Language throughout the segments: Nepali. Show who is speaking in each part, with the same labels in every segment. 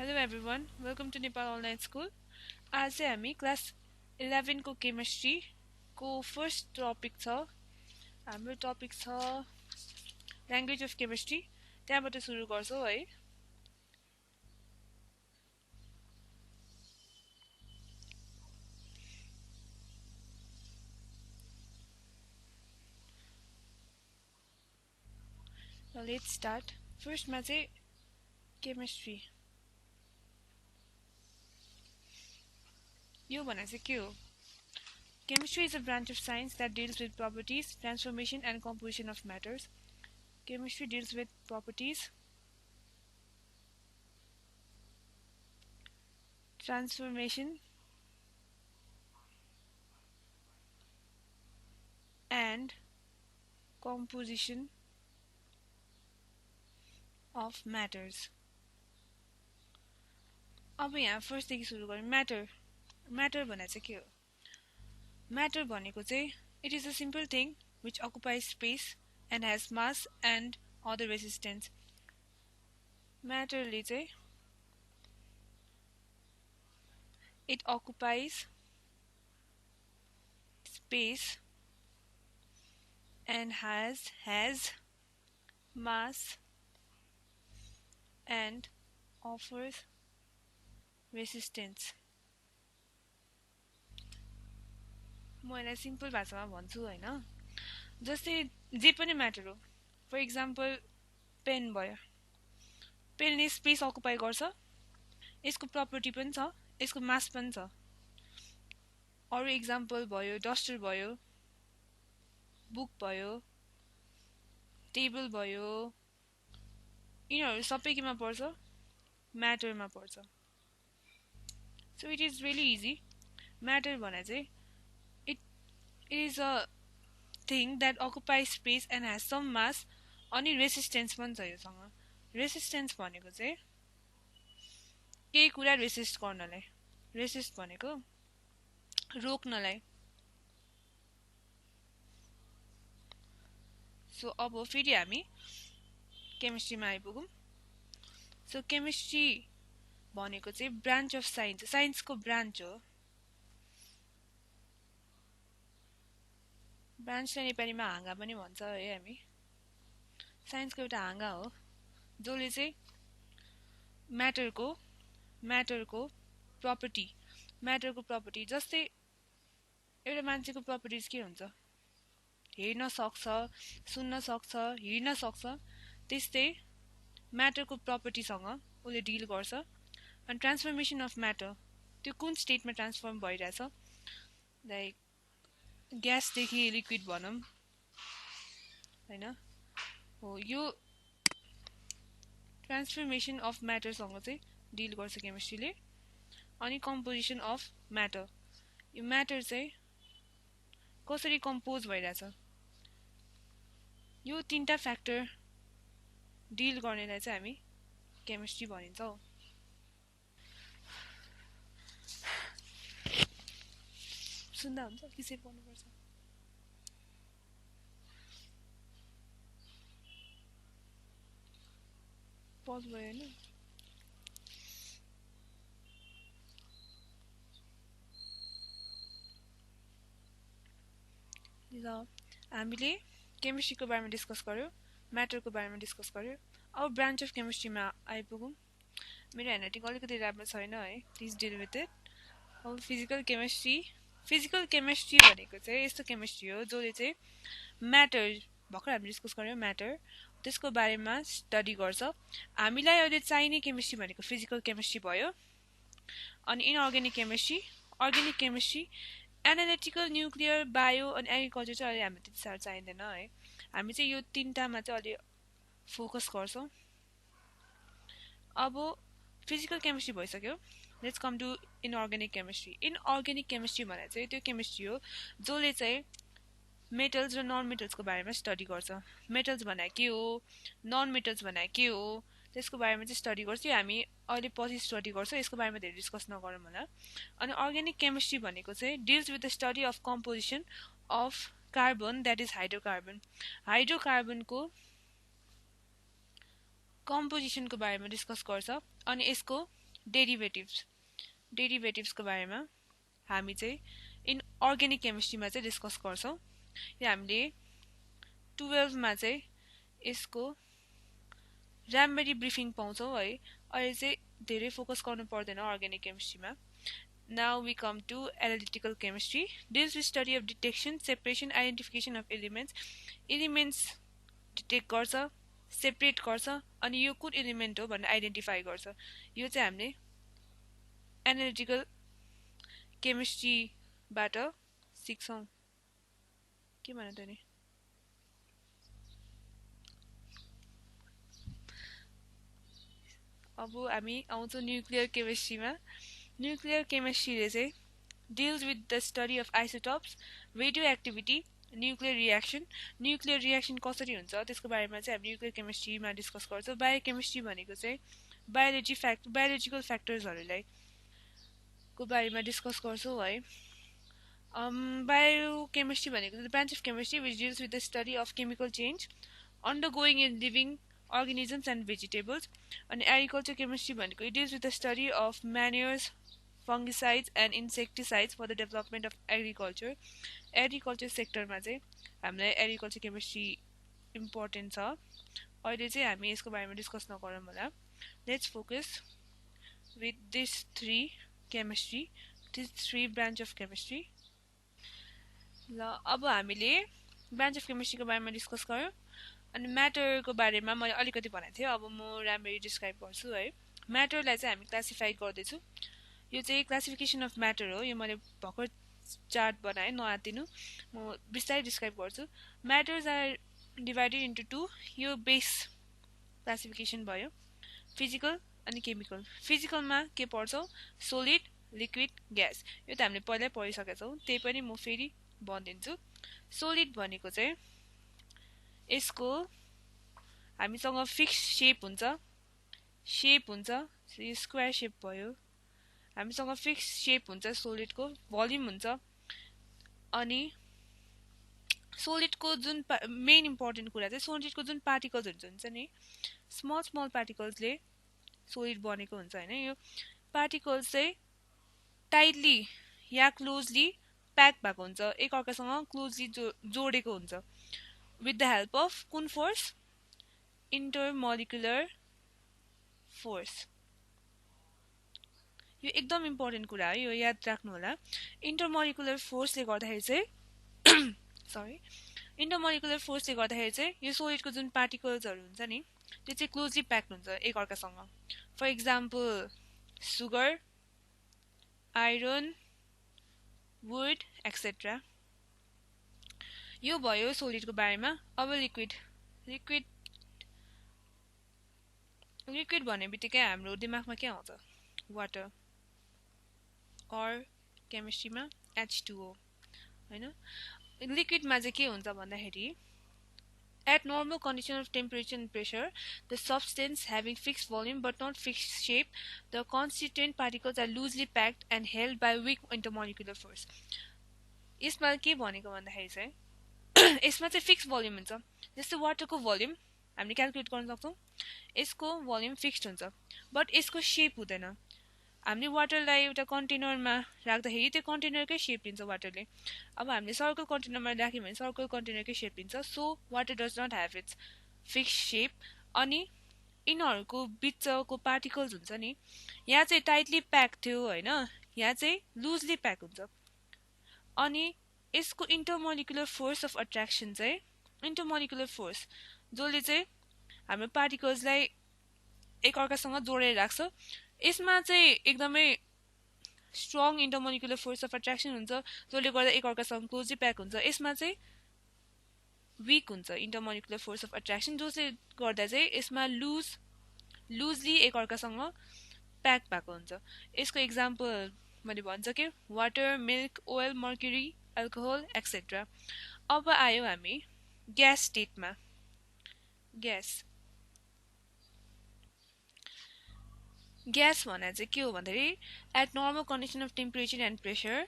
Speaker 1: Hello everyone, welcome to Nepal Online School. आज चाहिँ हामी क्लास 11 को केमिस्ट्री को फर्स्ट टपिक छ। हाम्रो टपिक छ ल्याङ्ग्वेज अफ केमिस्ट्री। त्यहाँबाट सुरु गर्छौं है। Let's start. फर्स्टमा चाहिँ केमिस्ट्री यो भने चाहिँ के हो? Chemistry is a branch of science that deals with properties, transformation and composition of matters. Chemistry deals with properties, transformation and composition of matters. अब यहाँ फर्स्ट देखि सुरु गरौँ। म्याटर भने चाहिँ के हो? म्याटर भनेको चाहिँ it is a simple thing which occupies space and has mass and other resistance. म्याटरले चाहिँ it occupies space and has mass and offers resistance. म यसलाई सिम्पल भाषामा भन्छु हैन। जस्तै जे पनि म्याटर हो। फर एक्जाम्पल पेन भयो। पेनले स्पेस अकुपाई गर्छ। यसको प्रपर्टी पनि छ, यसको मास पनि छ। अरु एक्जाम्पल भयो डस्टर भयो, बुक भयो, टेबल भयो। यिनीहरु सबै केमा पर्छ? म्याटरमा पर्छ। So it is really easy. Matter भने चाहिँ it is a thing that occupies space and has some mass अनि resistance पनि छ योसँग। resistance भनेको चाहिँ केही कुरा रेसिस्ट गर्नलाई। रेसिस्ट भनेको रोक्नलाई। सो अब फेरि हामी केमिस्ट्रीमा आइपुगौं। सो केमिस्ट्री भनेको चाहिँ ब्रान्च अफ साइन्स, साइन्सको ब्रान्च हो। ब्रान्चलाई नेपालीमा हाँगा पनि भन्छ है हामी। साइन्सको एउटा हाँगा हो जसले चाहिँ म्याटरको प्रपर्टी जस्तै एउटा मान्छेको प्रपर्टिज के हुन्छ? हेर्न सक्छ, सुन्न सक्छ, हिड्न सक्छ। त्यस्तै म्याटरको प्रपर्टीसँग उले डिल गर्छ। अनि ट्रान्सफर्मेसन अफ म्याटर त्यो कुन स्टेटमा ट्रान्सफर्म भइरहेछ? लाइक ग्यास देखि लिक्विड भनौं हैन? हो यो ट्रान्सफर्मेसन अफ म्याटर सँग चाहिँ डिल गर्छ केमिस्ट्रीले। अनि कम्पोजिसन अफ म्याटर, यो म्याटर चाहिँ कसरी कम्पोज भइरहेछ यो तीनटा फ्याक्टर डिल गर्नेलाई चाहिँ हामी केमिस्ट्री भनिन्छौ। सुन्दा हुन्छ कि सेभ गर्नुपर्छ? पज भयो हैन? हामीले केमिस्ट्रीको बारेमा डिस्कस गर्यो, म्याटरको बारेमा डिस्कस गर्यो। अब ब्रान्च अफ केमिस्ट्रीमा आइपुगौं। मेरो ह्यान्डराइटिङ अलिकति राम्रो छैन है, प्लिज डिल विथ इट। अब फिजिकल केमिस्ट्री भनेको चाहिँ यस्तो केमिस्ट्री हो जसले चाहिँ म्याटर भर्खर हामी डिस्कस गर्यौं म्याटर त्यसको बारेमा स्टडी गर्छ। हामीलाई अहिले चाहिने केमिस्ट्री भनेको फिजिकल केमिस्ट्री भयो। अनि inorganic chemistry, analytical, nuclear, bio अनि एग्रिकल्चर चाहिँ अहिले हामी त्यति साह्रो चाहिँदैन है। हामी चाहिँ यो तीनटामा चाहिँ अलि फोकस गर्छौं। अब फिजिकल केमिस्ट्री भइसक्यो। Let's come to inorganic chemistry. Inorganic chemistry भने चाहिँ त्यो केमिस्ट्री हो जसले चाहिँ मेटल्स र नन मेटल्सको बारेमा स्टडी गर्छ। मेटल्स भने के हो, नन मेटल्स भने के हो, त्यसको बारेमा चाहिँ स्टडी गर्छ। हामी अहिले पछि स्टडी गर्छौं, यसको बारेमा धेरै डिस्कस नगरौँ होला। अनि अर्गेनिक केमिस्ट्री भनेको चाहिँ deals with the study of composition of carbon, that is hydrocarbon. हाइड्रोकार्बनको कम्पोजिसनको बारेमा डिस्कस गर्छ अनि यसको डेरिभेटिभ्स डेरिभेटिभ्सको बारेमा हामी चाहिँ इन अर्ग्यानिक केमिस्ट्रीमा चाहिँ डिस्कस गर्छौँ। यो हामीले 12मा चाहिँ यसको राम्ररी ब्रिफिङ पाउँछौँ है। अहिले चाहिँ धेरै फोकस गर्नु पर्दैन organic केमिस्ट्रीमा। Now we come to analytical chemistry. Deals with study of detection, separation, identification of elements. Elements detect गर्छ, separate गर्छ, अनि यो कुन element हो भनेर identify गर्छ। यो चाहिँ हामीले analytical chemistry बाट सिक्छौँ। के भन्नु त नि? अब हामी आउँछौँ न्युक्लियर केमिस्ट्रीमा। न्युक्लियर केमिस्ट्रीले चाहिँ deals with the study of isotopes, radioactivity, nuclear reaction कसरी हुन्छ त्यसको बारेमा चाहिँ हामी न्युक्लियर केमिस्ट्रीमा डिस्कस गर्छौँ। बायोकेमिस्ट्री भनेको चाहिँ बायोलोजिकल फ्याक्टर्सहरूलाई को बारेमा डिस्कस गर्छौँ है। बायोकेमिस्ट्री भनेको the branch of chemistry which deals with the study of chemical change undergoing in living organisms and vegetables. And agriculture chemistry भनेको it deals with the study of manures, fungicides and insecticides for the development of agriculture. Agriculture सेक्टरमा चाहिँ हामीलाई एग्रिकल्चर केमिस्ट्री इम्पोर्टेन्ट छ। अहिले चाहिँ हामी यसको बारेमा डिस्कस नगरौँ होला। Let's focus with this three branch of chemistry. ल अब हामीले ब्रान्च अफ केमिस्ट्रीको बारेमा डिस्कस गऱ्यौँ। अनि म्याटरको बारेमा मैले अलिकति भनेको थिएँ, अब म राम्ररी डिस्क्राइब गर्छु है। म्याटरलाई चाहिँ हामी क्लासिफाई गर्दैछु। यो चाहिँ क्लासिफिकेसन अफ म्याटर हो। यो मैले भर्खर चार्ट बनाएँ, नआत्तिनु। म बिस्तारै डिस्क्राइब गर्छु। Matters are divided into two. यो बेस क्लासिफिकेसन भयो, फिजिकल अनि केमिकल। फिजिकलमा के पढ्छौँ? Solid, liquid, gas. यो त हामीले पहिल्यै पढिसकेका छौँ, त्यही पनि म फेरि भनिदिन्छु। सोलिड भनेको चाहिँ यसको हामीसँग फिक्स सेप हुन्छ, यो स्क्वायर सेप भयो। हामीसँग फिक्स सेप हुन्छ सोलिडको, भोल्युम हुन्छ। अनि सोलिडको जुन मेन इम्पोर्टेन्ट कुरा चाहिँ सोलिडको जुन पार्टिकल्सहरू हुन्छ नि, स्मल पार्टिकल्सले सोलिड बनेको हुन्छ होइन। यो पार्टिकल्स चाहिँ टाइटली या क्लोजली प्याक भएको हुन्छ, एकअर्कासँग क्लोजली जोडेको हुन्छ with the help of कुन फोर्स? Intermolecular force. यो एकदम इम्पोर्टेन्ट कुरा है, यो याद राख्नु होला। इंटरमोलिकुलर फोर्सले गर्दाखेरि चाहिँ इंटरमोलिकुलर फोर्सले गर्दाखेरि चाहिँ यो सोलिडको जुन पार्टिकल्सहरू हुन्छ नि, त्यो चाहिँ क्लोजली प्याक्ड हुन्छ एकअर्कासँग। For example sugar, iron, wood etcetera. यो भयो सोलिडको बारेमा। अब लिक्विड भन्ने बित्तिकै हाम्रो दिमागमा के आउँछ? वाटर, और केमिस्ट्रीमा H2O हैन। लिक्विडमा चाहिँ के हुन्छ भन्दाखेरि at normal condition of temperature and pressure, the substance having fixed volume but not fixed shape, the constituent particles are loosely packed and held by weak intermolecular force. यसमा के भनेको भन्दाखेरि चाहिँ यसमा चाहिँ फिक्स भोल्युम हुन्छ। जस्तै वाटरको भोल्युम हामीले क्याल्कुलेट गर्न सक्छौँ। यसको भोल्युम फिक्स्ड हुन्छ, बट यसको सेप हुँदैन। हामीले वाटरलाई एउटा कन्टेनरमा राख्दाखेरि त्यो कन्टेनरकै सेप लिन्छ वाटरले। अब हामीले सर्कल कन्टेनरमा राख्यौँ भने सर्कल कन्टेनरकै सेप लिन्छ। So water does not have its fix shape. अनि यिनीहरूको बिचको पार्टिकल्स हुन्छ नि, यहाँ चाहिँ टाइटली प्याक थियो होइन, यहाँ चाहिँ लुजली प्याक हुन्छ। अनि यसको इंटरमोलिकुलर फोर्स अफ अट्र्याक्सन चाहिँ इंटरमोलिकुलर फोर्स जसले चाहिँ हाम्रो पार्टिकल्सलाई एकअर्कासँग जोडेर राख्छ। यसमा चाहिँ एकदमै strong intermolecular force of attraction हुन्छ, जसले गर्दा एकअर्कासँग क्लोजली प्याक हुन्छ। यसमा चाहिँ वीक हुन्छ इंटरमोलिकुलर फोर्स अफ अट्र्याक्सन, जसले गर्दा चाहिँ यसमा लुजली एकअर्कासँग प्याक भएको हुन्छ। यसको एक्जाम्पल मैले भन्छ कि water, milk, oil, mercury, alcohol etcetera. अब आयो हामी ग्यास स्टेटमा। ग्यास भन्ने चाहिँ के हो भन्दाखेरि at normal condition of temperature and pressure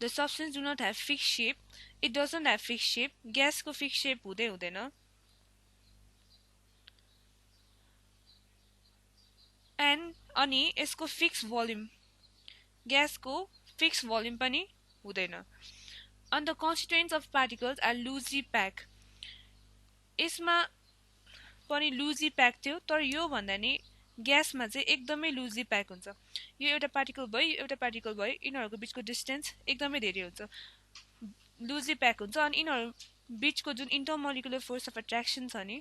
Speaker 1: the substance do not have fix shape. It doesn't have fix shape. ग्यासको फिक्स सेप हुँदैन। एन्ड अनि यसको फिक्स भोल्युम ग्यासको फिक्स भोल्युम पनि हुँदैन and the constituents of particles are loosely packed यसमा पनि लुजली प्याक थियो तर यो भन्दा नि ग्यासमा चाहिँ एकदमै लुजली प्याक हुन्छ यो एउटा पार्टिकल भयो यिनीहरूको बीचको डिस्टेन्स एकदमै धेरै हुन्छ लुजली प्याक हुन्छ अनि यिनीहरू बीचको जुन इंटरमोलिकुलर फोर्स अफ अट्र्याक्सन छ नि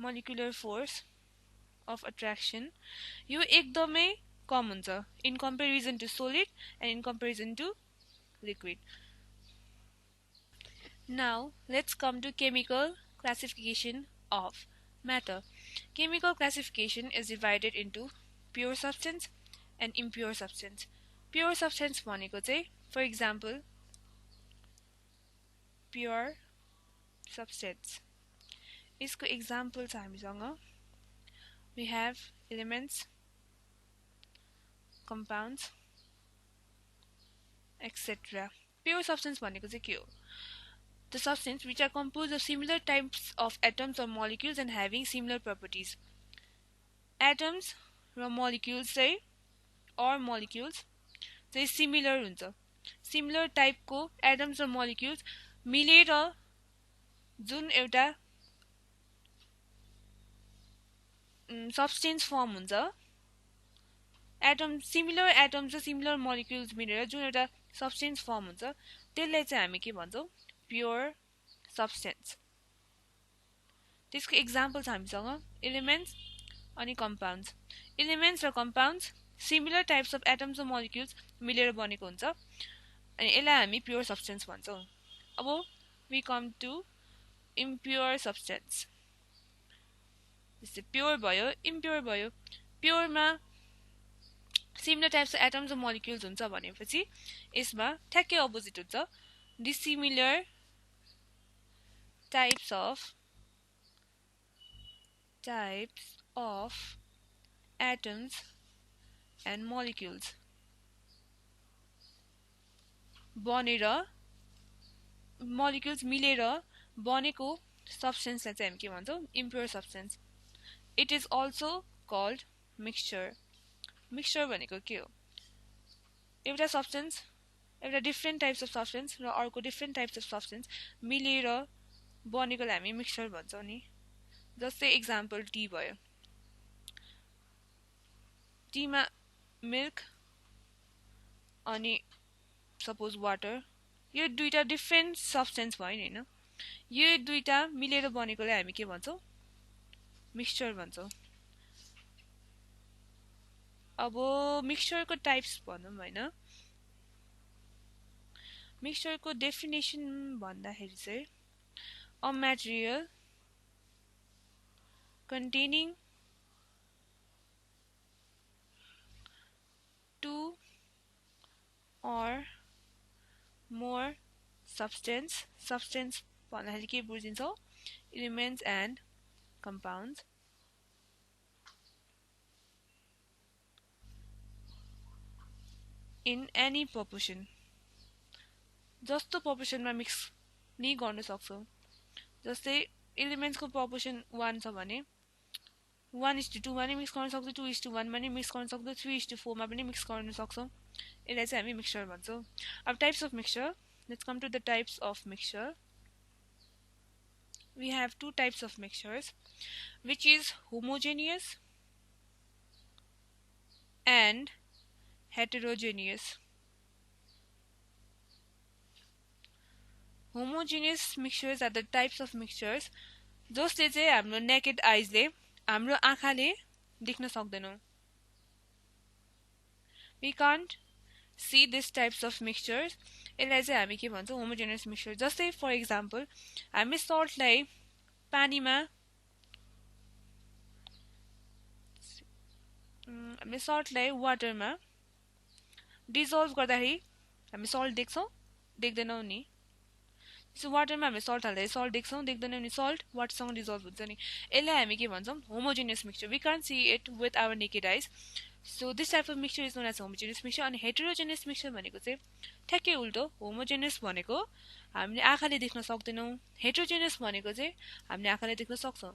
Speaker 1: मोलिकुलर फोर्स अफ अट्र्याक्सन यो एकदमै कम हुन्छ in comparison to solid and in comparison to liquid Now, let's come to chemical classification of matter. Chemical classification is divided into pure substance and impure substance. Pure substance भनेको चाहिँ, for example, pure substance. यसको example छ हामीसँग. We have elements, compounds, etc. Pure substance भनेको चाहिँ के हो? The substance which are composed of similar types of atoms or molecules and having similar properties. Atoms र molecules चाहिँ or molecules चाहिँ similar हुन्छ similar type को atoms र molecules मिलेर जुन एउटा substance form हुन्छ similar atoms र similar molecules मिलेर जुन एउटा substance form हुन्छ त्यसलाई चाहिँ हामी के भन्छौं pure substance. त्यसको examples हामीसँग elements अनि compounds. Elements र compounds similar types of atoms or molecules मिलेर बनेको हुन्छ अनि यसलाई हामी pure substance भन्छौं. अब we come to impure substance. जस्तै pure भयो impure भयो pure मा similar types of atoms or molecules हुन्छ भनेपछि यसमा ठ्याक्कै अपोजिट हुन्छ dissimilar types of atoms and molecules बनेर molecules मिलेर बनेको substance लाई चाहिँ हामी के भन्छौं impure substance. It is also called mixture. Mixture भनेको के हो एउटा substance एउटा different types of substance र अर्को different types of substance मिलेर बनेकोलाई हामी mixture भन्छौं नि जस्तै example टी भयो टी मा milk अनि suppose water यो दुईटा different substance भयो नि हैन यो दुईटा मिलेर बनेकोलाई हामी के भन्छौं mixture भन्छौं अब mixture को types भनौं हैन mixture को definition भन्दाखेरि चाहिँ a material containing two or more substance भन्दाखेरि के बुझिन्छ elements and compounds in any proportion जस्तो proportion मा mix नि गर्न सक्छौं जस्तै elements को proportion 1 छ भने 1:2 मा नि मिक्स गर्न सक्छौं 2:1 मा नि मिक्स गर्न सक्छौं 3:4 मा पनि मिक्स गर्न सक्छौं यसलाई चाहिँ हामी मिक्सचर भन्छौं अब types of mixture let's come to the types of mixture we have two types of mixtures which is homogeneous and heterogeneous. Homogeneous mixtures are the types of mixtures जसले चाहिँ हाम्रो naked eyes ले हाम्रो आँखाले देख्न सक्दैनौ we can't see these types of mixtures यसलाई चाहिँ हामी के भन्छौं homogeneous mixture जस्तै for example हामी salt लाई पानीमा हामी salt लाई water मा dissolve गर्दाखेरि हामी salt देख्छौं देख्दैनौ नि सो वाटर मा हामी salt हाल्दै salt देख्छौं देख्दैनौ नि salt water सँग dissolve हुन्छ नि यसलाई हामी के भन्छौं homogeneous mixture we can't see it with our naked eyes so this type of mixture is known as homogeneous mixture and heterogeneous mixture भनेको चाहिँ ठ्याक्कै उल्टो homogeneous भनेको हामीले आँखाले देख्न सक्दैनौ heterogeneous भनेको चाहिँ हामीले आँखाले देख्न सक्छौं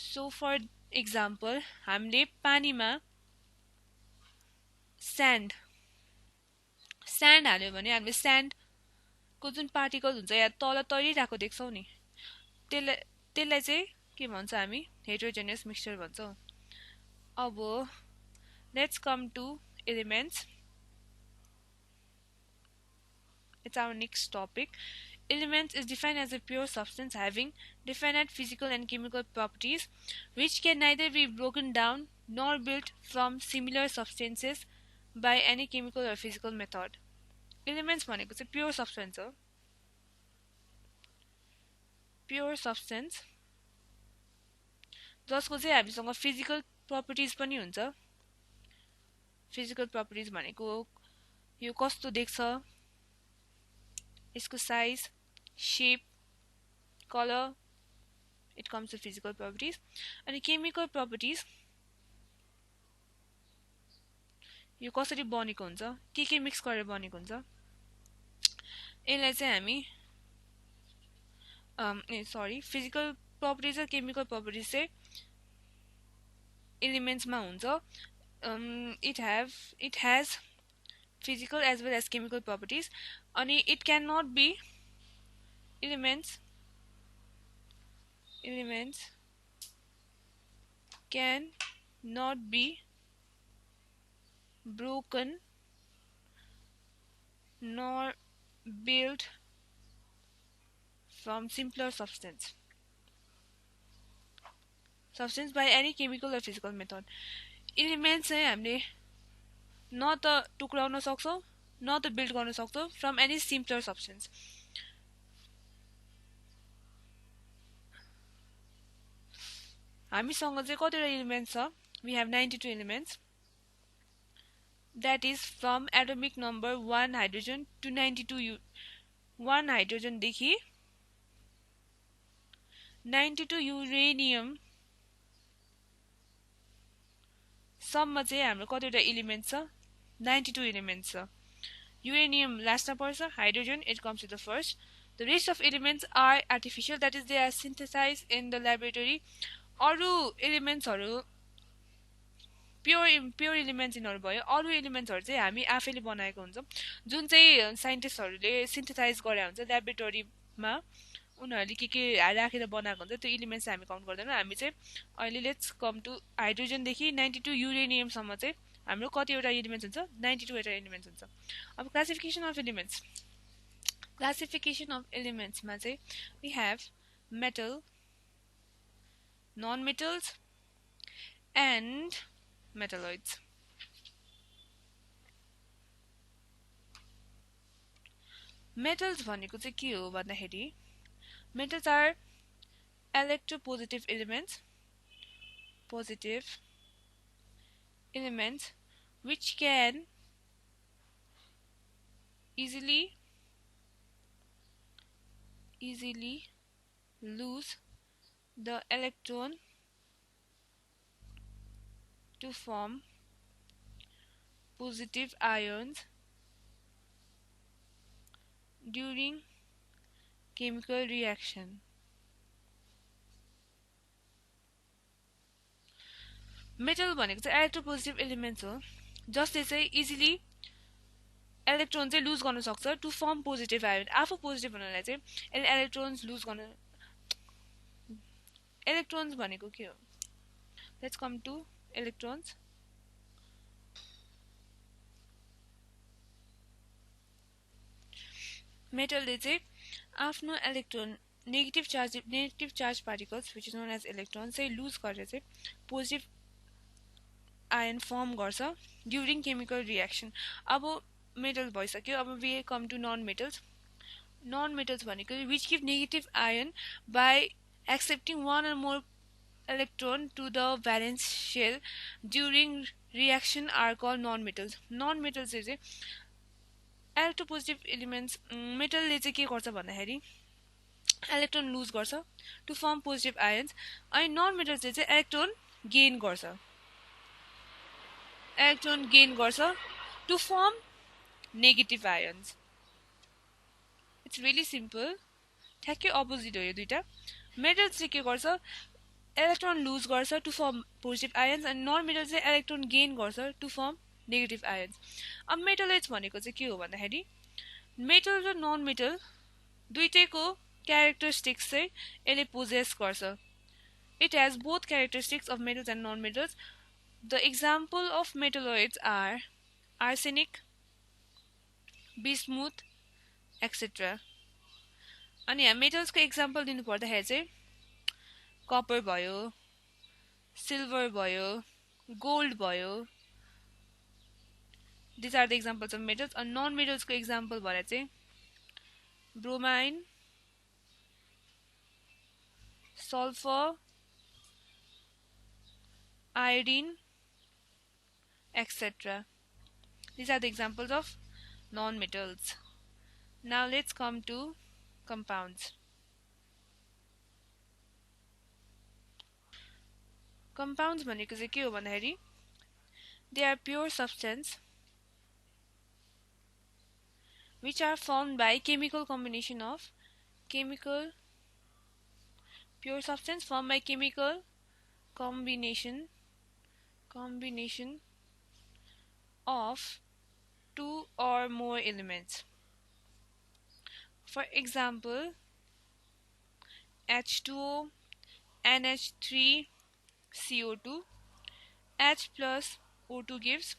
Speaker 1: so for example हामीले पानीमा स्यान्ड हाल्यो भने हामीले स्यान्डको जुन पार्टिकल हुन्छ या तल तरिरहेको देख्छौँ नि, त्यसलाई चाहिँ के भन्छ हामी? हेटेरोजेनियस मिक्सचर भन्छौँ। अब let's come to elements. It's our next topic. Elements is defined as a pure substance having definite physical and chemical properties which can neither be broken down nor built from similar substances by any chemical or physical method. Elements भनेको चाहिँ pure substance हो. Pure substance जसको चाहिँ हामीसँग physical properties पनि हुन्छ. Physical properties भनेको यो कस्तो देख्छ, यसको size, shape, color, it comes to physical properties. And chemical properties, यो कसरी बनेको हुन्छ, के मिक्स गरेर बनेको हुन्छ, यसलाई चाहिँ हामी physical properties र chemical properties चाहिँ elements मा हुन्छ. It has physical as well as chemical properties, and it cannot be elements can not be broken nor built from simpler substance by any chemical or physical method. Elements चाहिँ हामीले न त टुक्राउन सक्छौं न त बिल्ड गर्न सक्छौं from any simpler substance. हामीसँग चाहिँ कतिवटा एलिमेन्ट्स छ? We have 92 elements. That is from atomic number 1 hydrogen to 92 1 hydrogen देखि 92 uranium सम्म चाहिँ हाम्रो कतिवटा एलिमेन्ट्स छ? 92 एलिमेन्ट्स छ. Uranium लास्टमा पर्छ, hydrogen it comes to the first. The rest of elements are artificial, that is they are synthesized in the laboratory. अरु एलिमेन्ट्सहरु प्योर एलिमेन्ट्स यिनीहरु भयो. अरु एलिमेन्ट्सहरु चाहिँ हामी आफैले बनाएको हुन्छ, जुन चाहिँ साइन्टिस्टहरुले सिन्थेसाइज गरे हुन्छ ल्याबोरेटरीमा. उनीहरुले के राखेर बनाएको हुन्छ, त्यो एलिमेन्ट्स हामी काउन्ट गर्दैनौं. हामी चाहिँ अहिले लेट्स कम टु हाइड्रोजन देखि 92 युरेनियम सम्म चाहिँ हाम्रो कतिवटा एलिमेन्ट्स हुन्छ? 92 वटा एलिमेन्ट्स हुन्छ. अब क्लासिफिकेसन अफ एलिमेन्ट्स मा चाहिँ we have metal, non-metals and metalloids. Metals भनेको चाहिँ के हो भन्दाखेरि, metals are electropositive elements, which can easily lose the electron to form positive ions during chemical reaction. Metal भनेको चाहिँ electropositive elements हो, जसले चाहिँ इजिली इलेक्ट्रोन चाहिँ लुज गर्न सक्छ टु फर्म पोजिटिभ आयोन. आफू पोजिटिभ हुनलाई चाहिँ इलेक्ट्रोन्स लुज गर्न. इलेक्ट्रोन्स भनेको के हो? Let's come to electrons. मेटलले चाहिँ आफ्नो electron negative charge particles which is known as electrons चाहिँ लुज गरेर चाहिँ पोजिटिभ आयन फर्म गर्छ ड्युरिङ केमिकल रिएक्सन. अब मेटल भइसक्यो. अब we come to non-metals. Non-metals भनेको which give negative ion by accepting one or more electron to the valence shell during reaction are called non-metals. Non-metals चाहिँ electropositive elements. मेटलले चाहिँ के गर्छ भन्दाखेरि इलेक्ट्रोन लुज गर्छ टु फर्म पोजिटिभ आयन्स, अनि non-metals चाहिँ इलेक्ट्रोन गेन गर्छ to form negative ions. It's really simple. ठ्याक्कै अपोजिट हो यो दुईटा. मेटल चाहिँ के गर्छ? इलेक्ट्रोन लुज गर्छ टु फर्म पोजिटिभ आयन्स, अनि नन मेटल चाहिँ इलेक्ट्रोन गेन गर्छ टु फर्म नेगेटिभ आयन्स। अब मेटलोइड्स भनेको चाहिँ के हो भन्दाखेरि मेटल र नन मेटल दुईटैको क्यारेक्टरिस्टिक्स चाहिँ यसले पोजेस गर्छ। It has both characteristics of metals and non-metals. The example of metalloids are arsenic, bismuth, etc. अनि यहाँ मेटल्सको एक्जाम्पल दिनु पर्दाखेरि चाहिँ कपर भयो, सिल्भर भयो, गोल्ड भयो। These are the examples of metals. And non-metals को example भएर चाहिँ bromine, sulfur, iodine, etc. These are the examples of non-metals. Now let's come to compounds. Compounds भनेको चाहिँ के हो भन्दाखेरि they are pure substance which are formed by chemical combination of pure substance formed by chemical combination of two or more elements. For example, H2O, NH3, CO2, H plus O2 gives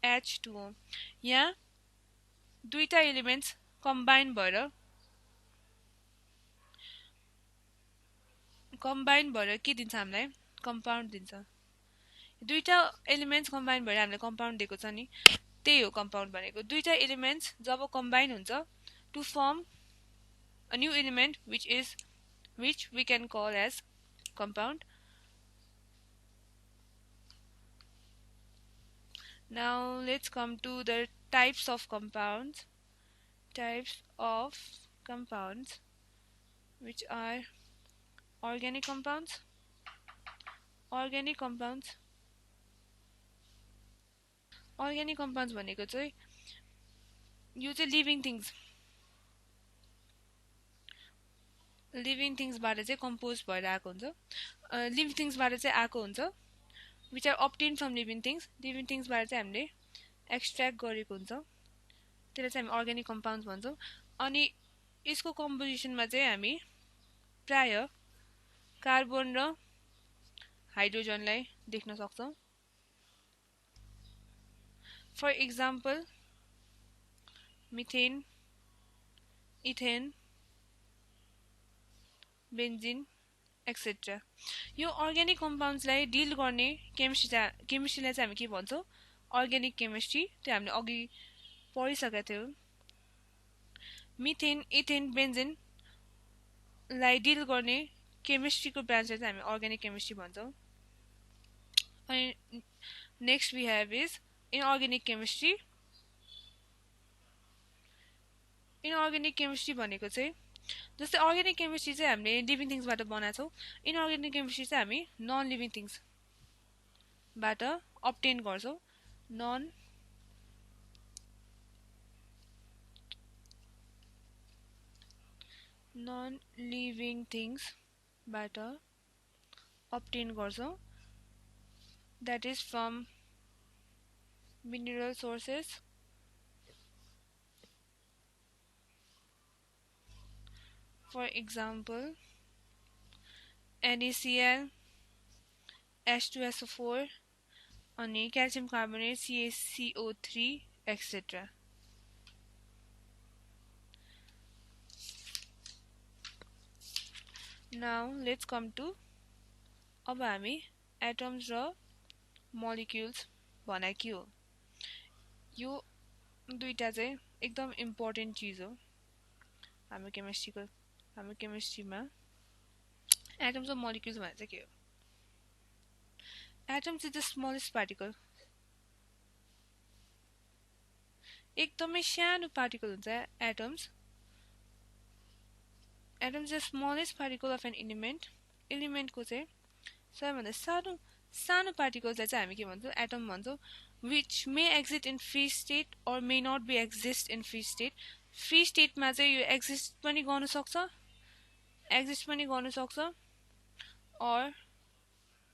Speaker 1: H2O. यहाँ दुईटा एलिमेन्ट्स कम्बाइन भएर के दिन्छ हामीलाई कम्पाउन्ड दिन्छ। दुईटा एलिमेन्ट्स कम्बाइन भएर हामीलाई कम्पाउन्ड दिएको छ नि, त्यही हो कम्पाउन्ड भनेको। दुईटा एलिमेन्ट्स जब कम्बाइन हुन्छ to form a new element which we can call as compound. Now let's come to the types of compounds. Which are organic compounds. Organic compounds भनेको चाहिँ यो चाहिँ लिभिङ थिङ्सबाट चाहिँ कम्पोज भएर आएको हुन्छ। लिभिङ थिङ्सबाट चाहिँ आएको हुन्छ which are obtained from living things. Living थिङ्सबाट चाहिँ हामीले एक्सट्र्याक्ट गरेको हुन्छ, त्यसलाई चाहिँ हामी अर्ग्यानिक कम्पाउन्ड्स भन्छौँ। अनि यसको कम्पोजिसनमा चाहिँ हामी प्राय कार्बन र हाइड्रोजनलाई देख्न सक्छौँ। For example methane, ethane, benzene etcetera. यो अर्ग्यानिक कम्पाउन्ड्सलाई डिल गर्ने केमिस्ट्रीलाई चाहिँ हामी के भन्छौँ अर्ग्यानिक केमिस्ट्री। त्यो हामीले अघि पढिसकेका थियौँ। मिथेन, इथेन, बेन्जिनलाई डिल गर्ने केमिस्ट्रीको ब्रान्चलाई चाहिँ हामी अर्ग्यानिक केमिस्ट्री भन्छौँ। अनि next we have is inorganic chemistry. Inorganic chemistry भनेको चाहिँ जस्तै अर्ग्यानिक केमिस्ट्री चाहिँ हामीले लिभिङ थिङ्सबाट बनाएको छौँ, इनअर्ग्यानिक केमिस्ट्री चाहिँ हामी नन लिभिङ थिङ्सबाट अब्टेन गर्छौँ। नन लिभिङ थिङ्सबाट अब्टेन गर्छौँ। That is from mineral sources, for example NaCl, H2SO4 अनि calcium carbonate CaCO3 etc. Now let's come to अब हामी एटम्स र मोलिक्युल्स भने के हो। यो दुईटा चाहिँ एकदम इम्पोर्टेन्ट चिज हो हाम्रो केमिस्ट्रीमा। एटम्स र मोलिक्युल्स भने चाहिँ के हो? Atoms is the smallest particle. एकदमै सानो पार्टिकल हुन्छ atoms. Atoms is the smallest particle of an एलिमेन्टको चाहिँ सबैभन्दा सानो पार्टिकल्सलाई चाहिँ हामी के भन्छौँ एटम भन्छौँ। Which may exist in free state or may not be exist in free state. Free स्टेटमा चाहिँ यो एक्जिस्ट पनि गर्न सक्छ or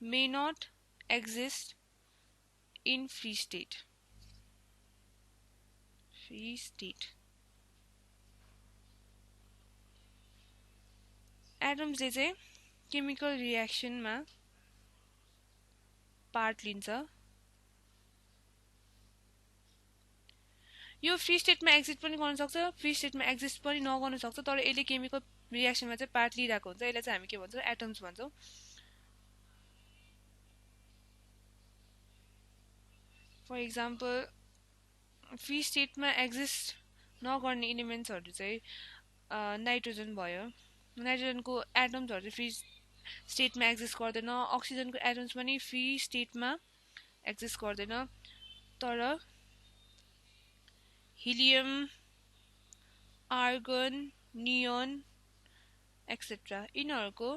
Speaker 1: may not exist in free state. Free state एटम्सले चाहिँ केमिकल रिएक्सनमा पार्ट लिन्छ यो फ्री स्टेटमा एक्जिस्ट पनि गर्न सक्छ फ्री स्टेटमा एक्जिस्ट पनि नगर्न सक्छ तर यसले केमिकल रिएक्सनमा चाहिँ पार्ट लिइरहेको हुन्छ यसलाई चाहिँ हामी के भन्छौँ एटम्स भन्छौँ फर इक्जाम्पल फ्री स्टेटमा एक्जिस्ट नगर्ने इलिमेन्ट्सहरू चाहिँ नाइट्रोजन भयो नाइट्रोजनको एटम्सहरू चाहिँ फ्री स्टेटमा एक्जिस्ट गर्दैन अक्सिजनको एटम्स पनि फ्री स्टेटमा एक्जिस्ट गर्दैन तर हिलियम आर्गन नियोन एक्सेट्रा यिनीहरूको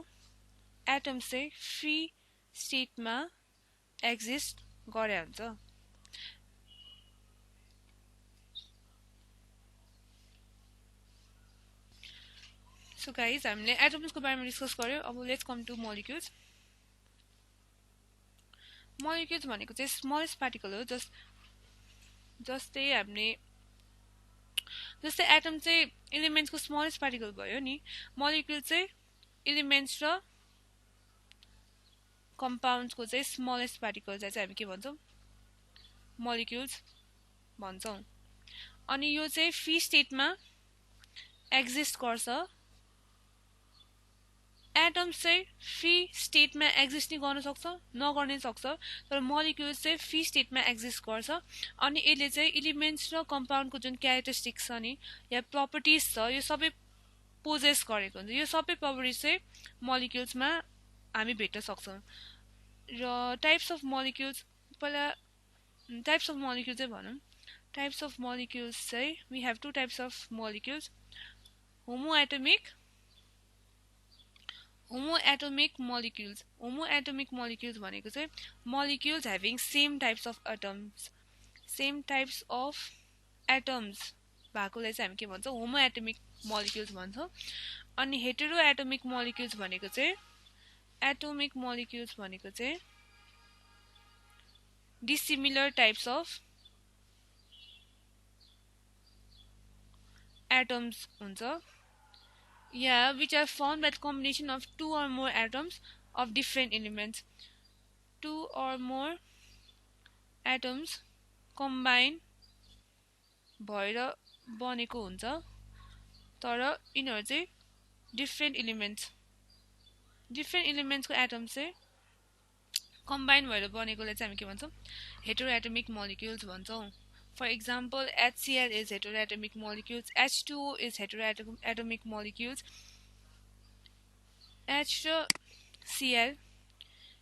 Speaker 1: एटम्स चाहिँ फ्री स्टेटमा एक्जिस्ट गरे हुन्छ सो गाइज हामीले एटम्सको बारेमा डिस्कस गर्यो अब let's come to molecules molecules भनेको चाहिँ स्मलेस्ट पार्टिकल हो जस्तै एटम चाहिँ एलिमेन्ट्सको स्मलेस्ट पार्टिकल भयो नि मोलिक्युल चाहिँ एलिमेन्ट्स र कम्पाउन्ड्सको चाहिँ स्मलेस्ट पार्टिकल चाहिँ हामी के भन्छौँ मोलिक्युल्स भन्छौँ अनि यो चाहिँ फ्री स्टेटमा एक्जिस्ट गर्छ एटम्स चाहिँ फ्री स्टेटमा एक्जिस्ट नै गर्न सक्छ नगर्नै सक्छ तर मोलिक्युल्स चाहिँ फ्री स्टेटमा एक्जिस्ट गर्छ अनि यसले चाहिँ एलिमेन्ट्स र कम्पाउन्डको जुन क्यारेक्टरिस्टिक्स छ नि या प्रपर्टिज छ यो सबै पोजेस गरेको हुन्छ यो सबै प्रपर्टिज चाहिँ मोलिक्युल्समा हामी भेट्न सक्छौँ र टाइप्स अफ मोलिक्युल्स पहिला टाइप्स अफ मोलिक्युल चाहिँ भनौँ टाइप्स अफ मोलिक्युल्स चाहिँ we have two types of molecules homoatomic molecules भनेको चाहिँ molecules having same types of atoms भएकोलाई चाहिँ हामी के भन्छौँ homoatomic molecules भन्छौँ अनि heteroatomic molecules भनेको चाहिँ dissimilar types of atoms हुन्छ Yeah, which are formed by the combination of two or more atoms of different elements. Two or more atoms combine भएर बनेको हुन्छ तर यिनीहरू चाहिँ डिफ्रेन्ट इलिमेन्ट्सको एटम्स चाहिँ कम्बाइन भएर बनेकोलाई चाहिँ हामी के भन्छौँ हेटेरोएटमिक मोलिक्युल्स भन्छौँ For example, HCl is heteroatomic molecules, H2O is heteroatomic molecules. H र Cl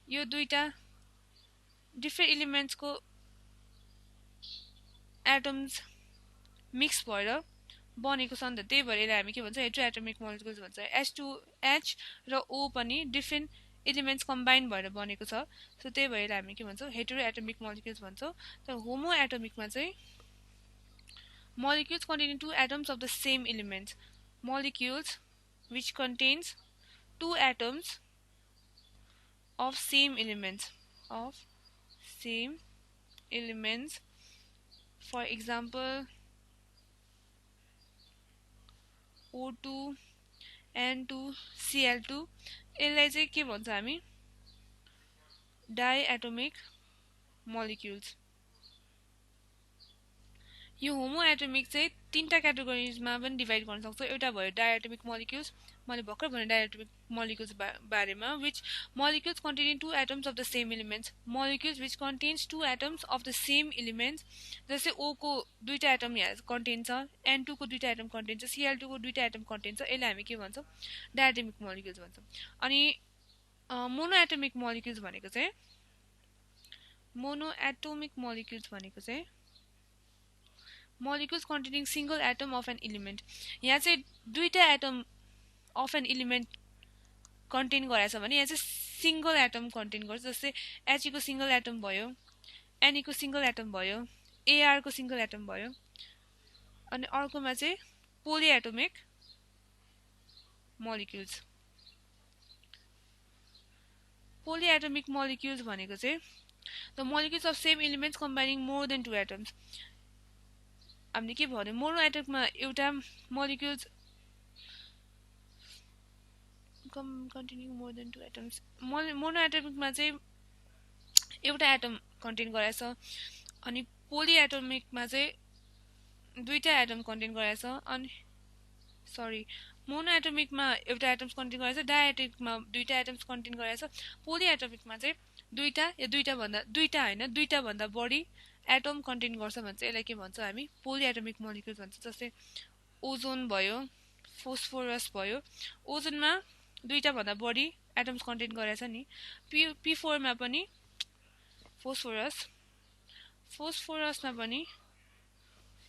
Speaker 1: यो दुईटा डिफ्रेन्ट इलिमेन्ट्सको एटम्स मिक्स भएर बनेको छ नि त त्यही भएर हामी के भन्छौँ हेटेरोएटमिक मोलिक्युल्स भन्छ H2H र O पनि डिफ्रेन्ट इलिमेन्ट्स कम्बाइन भएर बनेको छ सो त्यही भएर हामी के भन्छौँ हेटेरोएटमिक मोलिक्युल्स भन्छौँ तर होमोएटमिकमा चाहिँ molecules containing two atoms of the same element molecules which contains two atoms of same elements for example O2 N2 Cl2 यसलाई चाहिँ के भन्छ हामी डाइएटोमिक मोलिक्युल्स यो होमोएटमिक चाहिँ तीनटा क्याटेगोरीजमा पनि डिभाइड गर्न सक्छ एउटा भयो डाइएटोमिक मोलिक्युल्स मैले भर्खर भने डाइएटोमिक मोलिक्युल्स बारेमा which molecules containing two atoms of the same elements molecules which contains two atoms of the same elements जस्तै O को दुईटा एटम यहाँ कन्टेन छ N2 को दुईटा एटम कन्टेन छ Cl2 को दुईटा एटम कन्टेन छ यसलाई हामी के भन्छौँ डाइएटोमिक मोलिक्युल्स भन्छौँ अनि मोनोएटोमिक मोलिक्युल्स भनेको चाहिँ molecules containing single atom of an element यहाँ चाहिँ दुईटा atom of an element contain गराछ भने यहाँ चाहिँ सिंगल एटम कन्टेन गर्छ जस्तै He को सिंगल एटम भयो Ne को सिंगल एटम भयो Ar को सिंगल एटम भयो अनि अर्कोमा चाहिँ पोलिएटोमिक मोलिक्युल्स भनेको चाहिँ the molecules of same elements combining more than two atoms हामीले के भन्यो मोनो एटममा एउटा molecules containing more than 2 atoms mono एटमिकमा चाहिँ एउटा एटम कन्टेन गराएछ अनि पोली एटमिकमा चाहिँ दुईटा एटम कन्टेन गराएछ अनि सरी मोनो एटमिकमा एउटा एटम्स कन्टेन गराएछ डायएटमिकमा दुईटा एटम्स कन्टेन गराएछ पोली एटमिकमा चाहिँ दुईटा हैन दुईटा भन्दा बढी एटम कन्टेन गर्छ भने चाहिँ यसलाई के भन्छ हामी पोली एटमिक मोलिक्युल भन्छ जस्तै ओजोन भयो फोस्फोरस भयो ओजोनमा दुईटा भन्दा बढी एटम्स कन्टेन गराएछ नि P4 मा पनि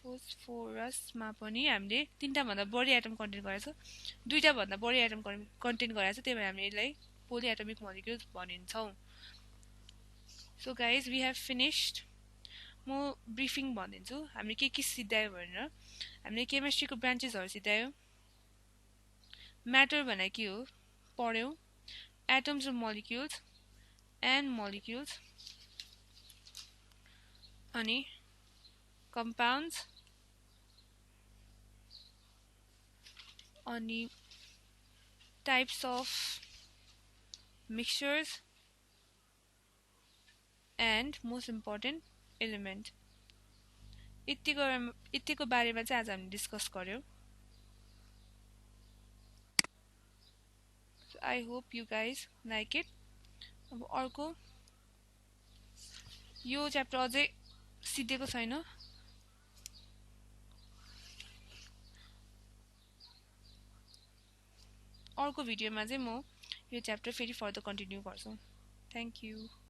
Speaker 1: फोस्फोरसमा पनि हामीले तीनटा भन्दा बढी एटम कन्टेन गराएछ दुईटा भन्दा बढी एटम कन्टेन गराएछ त्यही भएर हामीले यसलाई पोली एटमिक मोलिक्युल्स भनिन्छौं so guys we have finished म ब्रिफिङ भनिदिन्छु हामीले के सिद्धायो भनेर हामीले केमिस्ट्रीको ब्रान्चेसहरु सिद्धायो म्याटर भनेको के हो पढ्यौं एटम्स र मोलिक्युल्स एन्ड मोलिक्युल्स अनि compounds अनि types of mixtures and most important element यतिको बारेमा चाहिँ आज हामी डिस्कस गर्यौं so I hope you guys like it अब अर्को यो च्याप्टर अझै सिद्धेको छैन अर्को भिडियोमा चाहिँ म यो च्याप्टर फेरि फर्दर कन्टिन्यू गर्छु थ्यांक यू